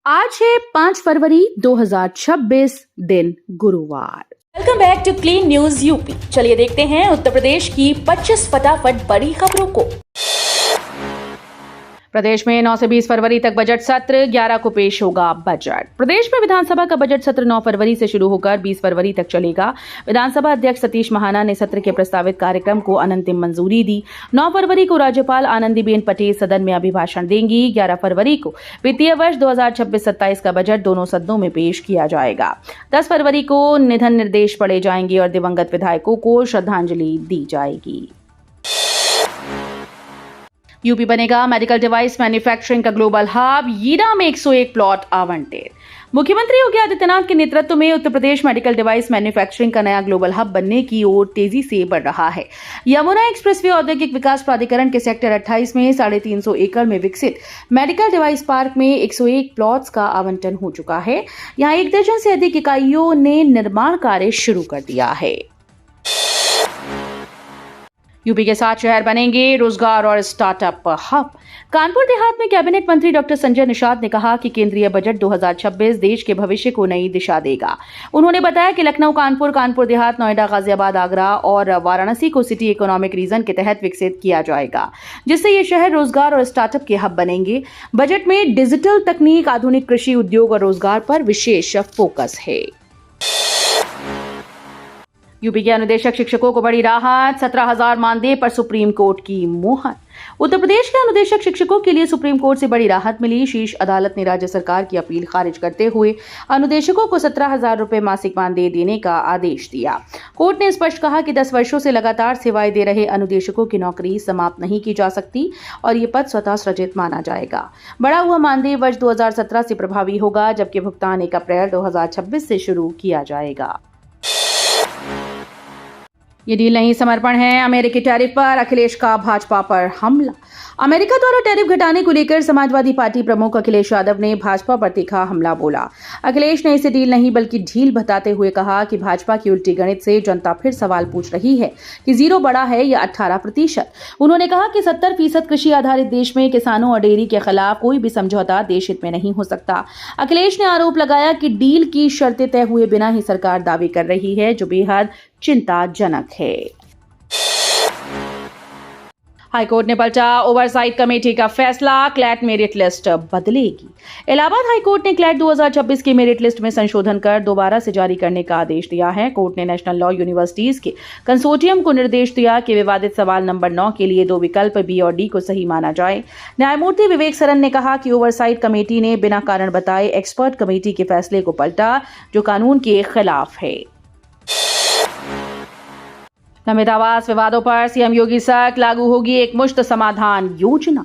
आज है 5 फरवरी 2026 दिन गुरुवार। Welcome back to Clean News UP. चलिए देखते हैं उत्तर प्रदेश की 25 फटाफट बड़ी खबरों को। प्रदेश में 9 से 20 फरवरी तक बजट सत्र, 11 को पेश होगा बजट। प्रदेश में विधानसभा का बजट सत्र 9 फरवरी से शुरू होकर 20 फरवरी तक चलेगा। विधानसभा अध्यक्ष सतीश महाना ने सत्र के प्रस्तावित कार्यक्रम को अंतिम मंजूरी दी। 9 फरवरी को राज्यपाल आनंदीबेन पटेल सदन में अभिभाषण देंगी। 11 फरवरी को वित्तीय वर्ष 2026-27 का बजट दोनों सदनों में पेश किया जाएगा। 10 फरवरी को निधन निर्देश पढ़े जाएंगे और दिवंगत विधायकों को श्रद्धांजलि दी जाएगी। यूपी बनेगा मेडिकल डिवाइस मैन्युफैक्चरिंग का ग्लोबल हब, यीडा में 101 प्लॉट आवंटित। मुख्यमंत्री योगी आदित्यनाथ के नेतृत्व में Uttar Pradesh medical device manufacturing का नया ग्लोबल हब बनने की ओर तेजी से बढ़ रहा है। यमुना एक्सप्रेसवे औद्योगिक विकास प्राधिकरण के सेक्टर 28 में 350 एकड़ में विकसित मेडिकल डिवाइस पार्क में 101 प्लॉट्स का आवंटन हो चुका है। यहाँ 1 दर्जन से अधिक इकाइयों ने निर्माण कार्य शुरू कर दिया है। यूपी के 7 शहर बनेंगे रोजगार और स्टार्टअप हब। कानपुर देहात में कैबिनेट मंत्री डॉक्टर संजय निषाद ने कहा कि केंद्रीय बजट 2026 देश के भविष्य को नई दिशा देगा। उन्होंने बताया कि लखनऊ, कानपुर देहात, नोएडा, गाजियाबाद, आगरा और वाराणसी को सिटी इकोनॉमिक रीजन के तहत विकसित किया जाएगा, जिससे ये शहर रोजगार और स्टार्टअप के हब बनेंगे। बजट में डिजिटल तकनीक, आधुनिक कृषि, उद्योग और रोजगार पर विशेष फोकस है। यूपी के अनुदेशक शिक्षकों को बड़ी राहत, 17,000 मानदेय पर सुप्रीम कोर्ट की मोहर। उत्तर प्रदेश के अनुदेशक शिक्षकों के लिए सुप्रीम कोर्ट से बड़ी राहत मिली। शीर्ष अदालत ने राज्य सरकार की अपील खारिज करते हुए अनुदेशकों को 17,000 रुपए मासिक मानदेय देने का आदेश दिया। कोर्ट ने स्पष्ट कहा कि 10 वर्षों से लगातार सेवाएं दे रहे अनुदेशकों की नौकरी समाप्त नहीं की जा सकती और ये पद स्वतः सृजित माना जाएगा। बढ़ा हुआ मानदेय वर्ष 2017 से प्रभावी होगा, जबकि भुगतान 1 अप्रैल 2026 से शुरू किया जाएगा। ये डील नहीं, समर्पण है। अमेरिकी टैरिफ पर अखिलेश का भाजपा पर हमला। अमेरिका द्वारा टैरिफ घटाने को लेकर समाजवादी पार्टी प्रमुख अखिलेश यादव ने भाजपा पर तीखा हमला बोला। अखिलेश ने इसे डील नहीं बल्कि ढील बताते हुए कहा कि भाजपा की उल्टी गणित से जनता फिर सवाल पूछ रही है कि 0 बड़ा है या 18%। उन्होंने कहा कि 70% कृषि आधारित देश में किसानों और डेयरी के खिलाफ कोई भी समझौता देश हित में नहीं हो सकता। अखिलेश ने आरोप लगाया कि डील की शर्तें तय हुए बिना ही सरकार दावे कर रही है, जो बेहद चिंताजनक है। हाईकोर्ट ने पलटा ओवरसाइट कमेटी का फैसला, क्लैट मेरिट लिस्ट बदलेगी। इलाहाबाद हाईकोर्ट ने क्लैट 2026 की मेरिट लिस्ट में संशोधन कर दोबारा से जारी करने का आदेश दिया है। कोर्ट ने नेशनल लॉ यूनिवर्सिटीज के कंसोर्टियम को निर्देश दिया कि विवादित सवाल नंबर 9 के लिए 2 विकल्प बी और डी को सही माना जाए। न्यायमूर्ति विवेक सरन ने कहा कि ओवरसाइट कमेटी ने बिना कारण बताए एक्सपर्ट कमेटी के फैसले को पलटा, जो कानून के खिलाफ है। लंबित आवास विवादों पर सीएम योगी तक लागू होगी एक मुश्त समाधान योजना।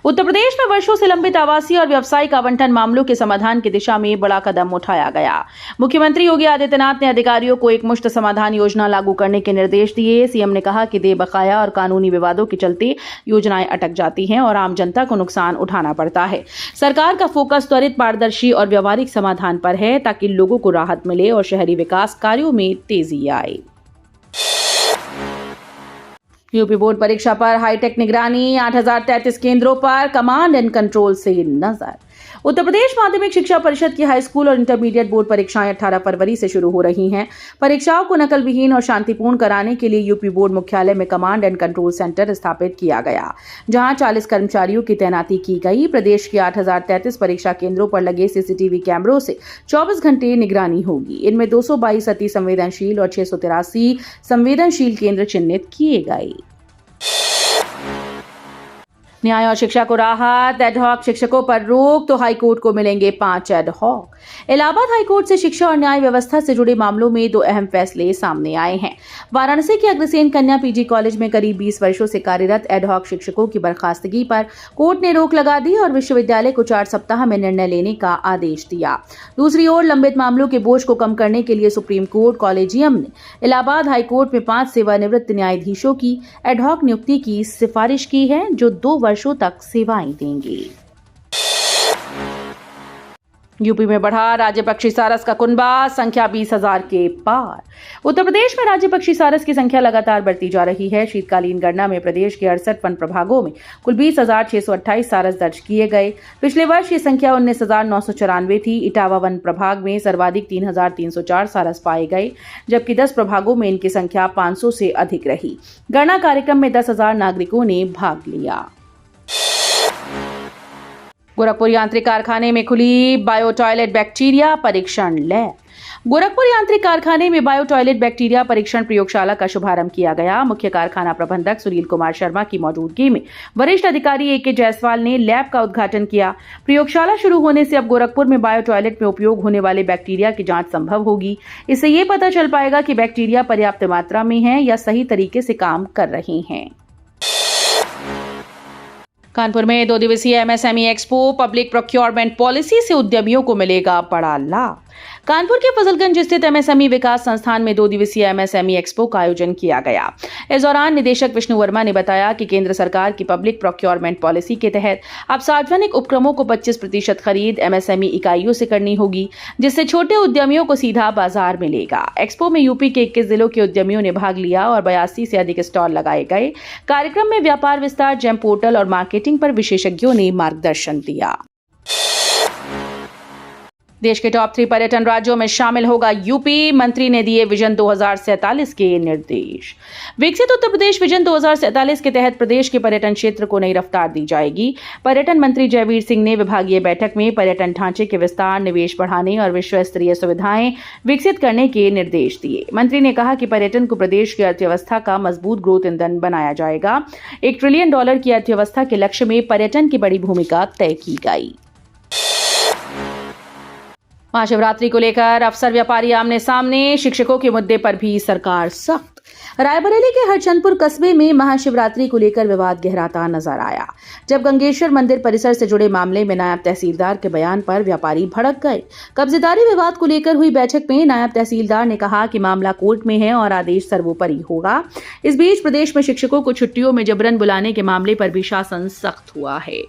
उत्तर प्रदेश में वर्षों से लंबित आवासीय और व्यावसायिक आवंटन मामलों के समाधान की दिशा में बड़ा कदम उठाया गया। मुख्यमंत्री योगी आदित्यनाथ ने अधिकारियों को एक मुश्त समाधान योजना लागू करने के निर्देश दिए। सीएम ने कहा कि देय बकाया और कानूनी विवादों के चलते योजनाएं अटक जाती हैं और आम जनता को नुकसान उठाना पड़ता है। सरकार का फोकस त्वरित, पारदर्शी और व्यावहारिक समाधान पर है, ताकि लोगों को राहत मिले और शहरी विकास कार्यों में तेजी आए। यूपी बोर्ड परीक्षा पर हाईटेक निगरानी, 8,033 केंद्रों पर कमांड एंड कंट्रोल से नजर। उत्तर प्रदेश माध्यमिक शिक्षा परिषद की हाई स्कूल और इंटरमीडिएट बोर्ड परीक्षाएं 18 फरवरी से शुरू हो रही हैं। परीक्षाओं को नकल विहीन और शांतिपूर्ण कराने के लिए यूपी बोर्ड मुख्यालय में कमांड एंड कंट्रोल सेंटर स्थापित किया गया, जहां 40 कर्मचारियों की तैनाती की गई। प्रदेश के 8,033 परीक्षा केंद्रों पर लगे सीसीटीवी कैमरों से 24 घंटे निगरानी होगी। इनमें 222 अति संवेदनशील और 683 संवेदनशील केंद्र चिन्हित किए गए। न्याय और शिक्षा को राहत, एडहॉक शिक्षकों पर रोक तो हाईकोर्ट को मिलेंगे 5 एडहॉक। इलाहाबाद हाईकोर्ट से शिक्षा और न्याय व्यवस्था से जुड़े मामलों में 2 अहम फैसले सामने आए हैं। वाराणसी के अग्रसेन कन्या पीजी कॉलेज में करीब 20 वर्षों से कार्यरत एडहॉक शिक्षकों की बर्खास्तगी पर कोर्ट ने रोक लगा दी और विश्वविद्यालय को 4 सप्ताह में निर्णय लेने का आदेश दिया। दूसरी ओर लंबित मामलों के बोझ को कम करने के लिए सुप्रीम कोर्ट कॉलेजियम ने इलाहाबाद हाईकोर्ट में 5 सेवानिवृत्त न्यायाधीशों की एडहॉक नियुक्ति की सिफारिश की है, जो 2 वर्षों तक सेवाएं देंगे। यूपी में बढ़ा राज्य पक्षी सारस का कुनबा, संख्या 20,000 के पार। उत्तर प्रदेश में राज्य पक्षी सारस की संख्या लगातार बढ़ती जा रही है। शीतकालीन गणना में प्रदेश के 68 वन प्रभागों में कुल 20,628 सारस दर्ज किए गए। पिछले वर्ष ये संख्या 19,994 थी। इटावा वन प्रभाग में सर्वाधिक 3,304 सारस पाए गए, जबकि 10 प्रभागों में इनकी संख्या 500 से अधिक रही। गणना कार्यक्रम में 10,000 नागरिकों ने भाग लिया। गोरखपुर यांत्रिक कारखाने में खुली बायो टॉयलेट बैक्टीरिया परीक्षण लैब। गोरखपुर यांत्रिक कारखाने में बायो टॉयलेट बैक्टीरिया परीक्षण प्रयोगशाला का शुभारंभ किया गया। मुख्य कारखाना प्रबंधक सुनील कुमार शर्मा की मौजूदगी में वरिष्ठ अधिकारी ए.के. जायसवाल ने लैब का उद्घाटन किया। प्रयोगशाला शुरू होने से अब गोरखपुर में बायो टॉयलेट में उपयोग होने वाले बैक्टीरिया की जांच संभव होगी। इससे ये पता चल पाएगा कि बैक्टीरिया पर्याप्त मात्रा में है या सही तरीके से काम कर रहे हैं। कानपुर में 2 दिवसीय MSME expo, public procurement policy से उद्यमियों को मिलेगा बड़ा लाभ। कानपुर के फजलगंज स्थित एमएसएमई विकास संस्थान में 2 दिवसीय एमएसएमई एक्सपो का आयोजन किया गया। इस दौरान निदेशक विष्णु वर्मा ने बताया कि केंद्र सरकार की पब्लिक प्रोक्योरमेंट पॉलिसी के तहत अब सार्वजनिक उपक्रमों को 25% खरीद एमएसएमई इकाइयों से करनी होगी, जिससे छोटे उद्यमियों को सीधा बाजार मिलेगा। एक्सपो में यूपी के 21 जिलों के उद्यमियों ने भाग लिया और 82 से अधिक स्टॉल लगाए गए। कार्यक्रम में व्यापार विस्तार, जेम पोर्टल और मार्केटिंग पर विशेषज्ञों ने मार्गदर्शन दिया। देश के टॉप 3 पर्यटन राज्यों में शामिल होगा यूपी। मंत्री ने दिए विजन 2047 के निर्देश। विकसित उत्तर प्रदेश विजन 2047 के तहत प्रदेश के पर्यटन क्षेत्र को नई रफ्तार दी जाएगी। पर्यटन मंत्री जयवीर सिंह ने विभागीय बैठक में पर्यटन ढांचे के विस्तार, निवेश बढ़ाने और विश्व स्तरीय सुविधाएं विकसित करने के निर्देश दिए। मंत्री ने कहा कि पर्यटन को प्रदेश की अर्थव्यवस्था का मजबूत ग्रोथ ईंधन बनाया जाएगा। $1 ट्रिलियन की अर्थव्यवस्था के लक्ष्य में पर्यटन की बड़ी भूमिका तय की गई। महाशिवरात्रि को लेकर अफसर व्यापारी आमने सामने, शिक्षकों के मुद्दे पर भी सरकार सख्त। रायबरेली के हरचंदपुर कस्बे में महाशिवरात्रि को लेकर विवाद गहराता नजर आया, जब गंगेश्वर मंदिर परिसर से जुड़े मामले में नायब तहसीलदार के बयान पर व्यापारी भड़क गए। कब्जेदारी विवाद को लेकर हुई बैठक में नायब तहसीलदार ने कहा कि मामला कोर्ट में है और आदेश सर्वोपरि होगा। इस बीच प्रदेश में शिक्षकों को छुट्टियों में जबरन बुलाने के मामले पर भी शासन सख्त हुआ है।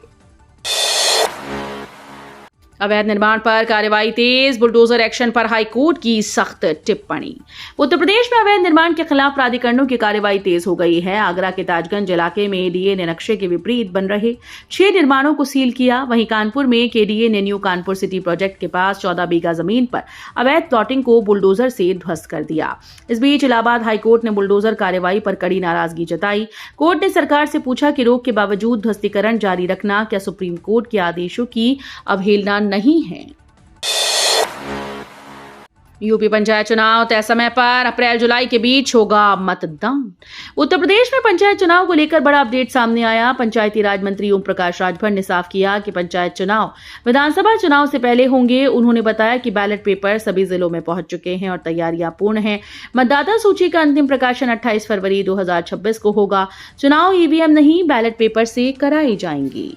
अवैध निर्माण पर कार्रवाई तेज, बुलडोजर एक्शन पर हाईकोर्ट की सख्त टिप्पणी। उत्तर प्रदेश में अवैध निर्माण के खिलाफ प्राधिकरणों की कार्रवाई तेज हो गई है। आगरा के ताजगंज इलाके में एडीए ने नक्शे के विपरीत बन रहे 6 निर्माणों को सील किया। वहीं कानपुर में केडीए ने न्यू कानपुर सिटी प्रोजेक्ट के पास 14 बीघा जमीन पर अवैध प्लॉटिंग को बुलडोजर से ध्वस्त कर दिया। इस बीच इलाहाबाद हाईकोर्ट ने बुलडोजर कार्रवाई पर कड़ी नाराजगी जताई। कोर्ट ने सरकार से पूछा कि रोक के बावजूद ध्वस्तीकरण जारी रखना क्या सुप्रीम कोर्ट के आदेशों की अवहेलना नहीं है। यूपी पंचायत चुनाव तय समय पर, अप्रैल-जुलाई के बीच होगा मतदान। उत्तर प्रदेश में पंचायत चुनाव को लेकर बड़ा अपडेट सामने आया। पंचायती राज मंत्री ओम प्रकाश राजभर ने साफ किया कि पंचायत चुनाव विधानसभा चुनाव से पहले होंगे। उन्होंने बताया कि बैलेट पेपर सभी जिलों में पहुंच चुके हैं और तैयारियां पूर्ण हैं। मतदाता सूची का अंतिम प्रकाशन 28 फरवरी 2026 को होगा। चुनाव ईवीएम नहीं, बैलेट पेपर से कराई जाएंगी।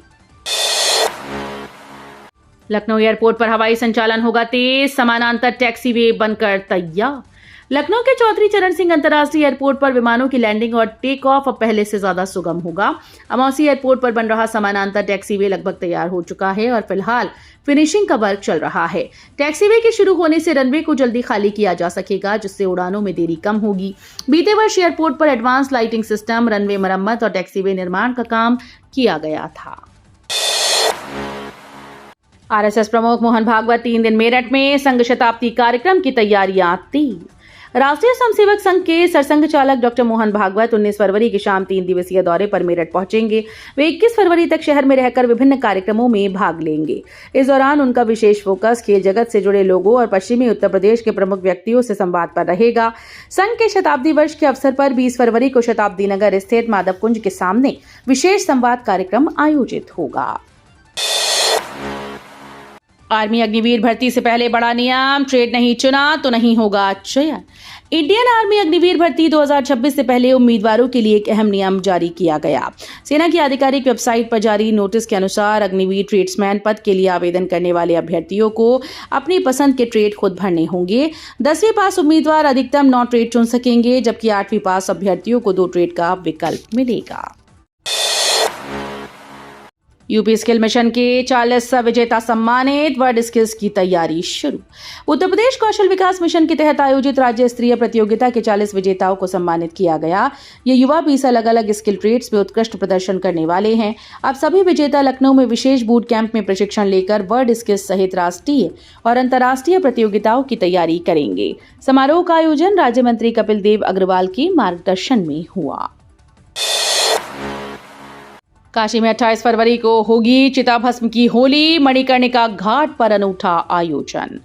लखनऊ एयरपोर्ट पर हवाई संचालन होगा तेज, समानांतर टैक्सी वे बनकर तैयार। लखनऊ के चौधरी चरण सिंह अंतर्राष्ट्रीय एयरपोर्ट पर विमानों की लैंडिंग और टेक ऑफ अब पहले से ज्यादा सुगम होगा। अमौसी एयरपोर्ट पर बन रहा समानांतर टैक्सी वे लगभग तैयार हो चुका है और फिलहाल फिनिशिंग का वर्क चल रहा है। टैक्सी वे के शुरू होने से रनवे को जल्दी खाली किया जा सकेगा, जिससे उड़ानों में देरी कम होगी। बीते वर्ष एयरपोर्ट पर एडवांस लाइटिंग सिस्टम, रनवे मरम्मत और टैक्सी वे निर्माण का काम किया गया था। आरएसएस प्रमुख मोहन भागवत 3 दिन मेरठ में, संघ शताब्दी कार्यक्रम की तैयारियां तेज। राष्ट्रीय स्वयंसेवक संघ के सरसंघ चालक डॉक्टर मोहन भागवत 19 फरवरी की शाम 3 दिवसीय दौरे पर मेरठ पहुंचेंगे। वे 21 फरवरी तक शहर में रहकर विभिन्न कार्यक्रमों में भाग लेंगे। इस दौरान उनका विशेष फोकस खेल जगत से जुड़े लोगों और पश्चिमी उत्तर प्रदेश के प्रमुख व्यक्तियों से संवाद पर रहेगा। संघ के शताब्दी वर्ष के अवसर पर 20 फरवरी को शताब्दी नगर स्थित माधव कुंज के सामने विशेष संवाद कार्यक्रम आयोजित होगा। आर्मी अग्निवीर भर्ती से पहले बड़ा नियम, ट्रेड नहीं चुना तो नहीं होगा चयन। इंडियन आर्मी अग्निवीर भर्ती 2026 से पहले उम्मीदवारों के लिए एक अहम नियम जारी किया गया। सेना की आधिकारिक वेबसाइट पर जारी नोटिस के अनुसार अग्निवीर ट्रेड्समैन पद के लिए आवेदन करने वाले अभ्यर्थियों को अपनी पसंद के ट्रेड खुद भरने होंगे। 10वीं पास उम्मीदवार अधिकतम 9 ट्रेड चुन सकेंगे, जबकि 8वीं पास अभ्यर्थियों को 2 ट्रेड का विकल्प मिलेगा। यूपी स्किल मिशन के 40 विजेता सम्मानित, वर्ल्ड स्किल्स की तैयारी शुरू। उत्तर प्रदेश कौशल विकास मिशन के तहत आयोजित राज्य स्तरीय प्रतियोगिता के 40 विजेताओं को सम्मानित किया गया। ये युवा 20 अलग अलग स्किल ट्रेड्स में उत्कृष्ट प्रदर्शन करने वाले हैं। अब सभी विजेता लखनऊ में विशेष बूट कैंप में प्रशिक्षण लेकर वर्ल्ड स्किल्स सहित राष्ट्रीय और अंतर्राष्ट्रीय प्रतियोगिताओं की तैयारी करेंगे। समारोह का आयोजन राज्य मंत्री कपिल देव अग्रवाल के मार्गदर्शन में हुआ। काशी में 28 फरवरी को होगी चिताभस्म की होली, मणिकर्णिका घाट पर अनूठा आयोजन।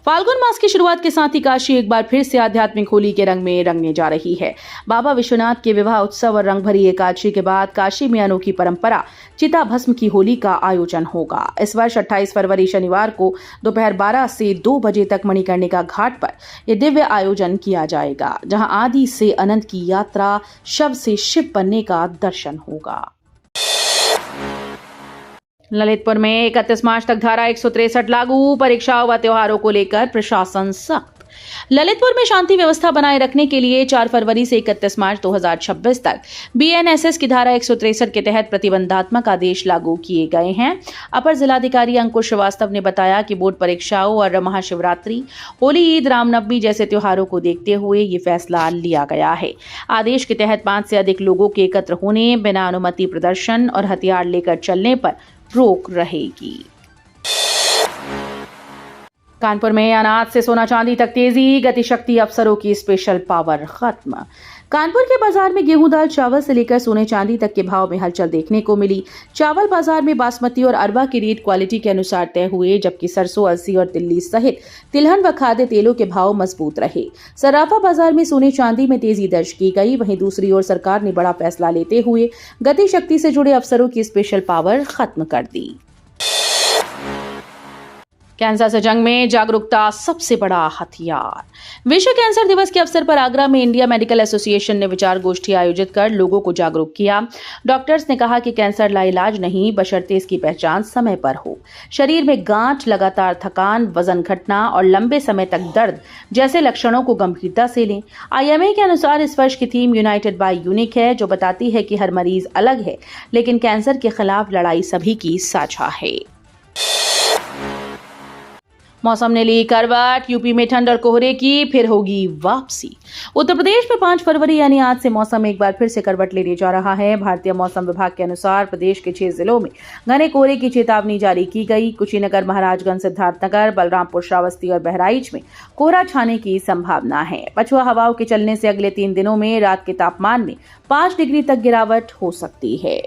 फाल्गुन मास की शुरुआत के साथ ही काशी एक बार फिर से आध्यात्मिक होली के रंग में रंगने जा रही है। बाबा विश्वनाथ के विवाह उत्सव और रंग भरी एकादशी के बाद काशी में अनोखी परंपरा चिताभस्म की होली का आयोजन होगा। इस वर्ष 28 फरवरी शनिवार को दोपहर 12 से 2 बजे तक मणिकर्णिका घाट पर यह दिव्य आयोजन किया जाएगा, जहां आदि से अनंत की यात्रा, शव से शिव बनने का दर्शन होगा। ललितपुर में 31 मार्च तक धारा 163 लागू, परीक्षाओं व त्योहारों को लेकर प्रशासन सख्त। ललितपुर में शांति व्यवस्था बनाए रखने के लिए 4 फरवरी से 31 मार्च 2026 तक बीएनएसएस की धारा 163 के तहत प्रतिबंधात्मक आदेश लागू किए गए हैं। अपर जिलाधिकारी अंकुश श्रीवास्तव ने बताया कि बोर्ड परीक्षाओं और महाशिवरात्रि, होली, ईद, रामनवमी जैसे त्योहारों को देखते हुए ये फैसला लिया गया है। आदेश के तहत 5 से अधिक लोगों के एकत्र होने, बिना अनुमति प्रदर्शन और हथियार लेकर चलने पर रोक रहेगी। कानपुर में अनाज से सोना चांदी तक तेजी, गतिशक्ति अफसरों की स्पेशल पावर खत्म। कानपुर के बाजार में गेहूं, दाल, चावल से लेकर सोने चांदी तक के भाव में हलचल देखने को मिली। चावल बाजार में बासमती और अरबा के रेट क्वालिटी के अनुसार तय हुए, जबकि सरसों, अलसी और तिल्ली सहित तिलहन व खाद्य तेलों के भाव मजबूत रहे। सराफा बाजार में सोने चांदी में तेजी दर्ज की गई। वहीं दूसरी ओर सरकार ने बड़ा फैसला लेते हुए गतिशक्ति से जुड़े अफसरों की स्पेशल पावर खत्म कर दी। कैंसर से जंग में जागरूकता सबसे बड़ा हथियार। विश्व कैंसर दिवस के अवसर पर आगरा में इंडिया मेडिकल एसोसिएशन ने विचार गोष्ठी आयोजित कर लोगों को जागरूक किया। डॉक्टर्स ने कहा कि कैंसर लाइलाज नहीं, बशर्ते इसकी पहचान समय पर हो। शरीर में गांठ, लगातार थकान, वजन घटना और लंबे समय तक दर्द जैसे लक्षणों को गंभीरता से लें। आईएमए के अनुसार इस वर्ष की थीम यूनाइटेड बाय यूनिक है, जो बताती है कि हर मरीज अलग है, लेकिन कैंसर के खिलाफ लड़ाई सभी की साझा है। मौसम ने ली करवट, यूपी में ठंड और कोहरे की फिर होगी वापसी। उत्तर प्रदेश में 5 फरवरी यानी आज से मौसम एक बार फिर से करवट लेने जा रहा है। भारतीय मौसम विभाग के अनुसार प्रदेश के 6 जिलों में घने कोहरे की चेतावनी जारी की गई। कुशीनगर, महाराजगंज, सिद्धार्थनगर, बलरामपुर, श्रावस्ती और बहराइच में कोहरा छाने की संभावना है। पछुआ हवाओं के चलने से अगले 3 दिनों में रात के तापमान में 5 डिग्री तक गिरावट हो सकती है।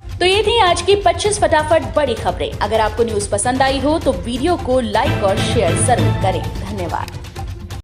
तो ये थी आज की 25 फटाफट बड़ी खबरें। अगर आपको न्यूज़ पसंद आई हो तो वीडियो को लाइक और शेयर जरूर करें। धन्यवाद।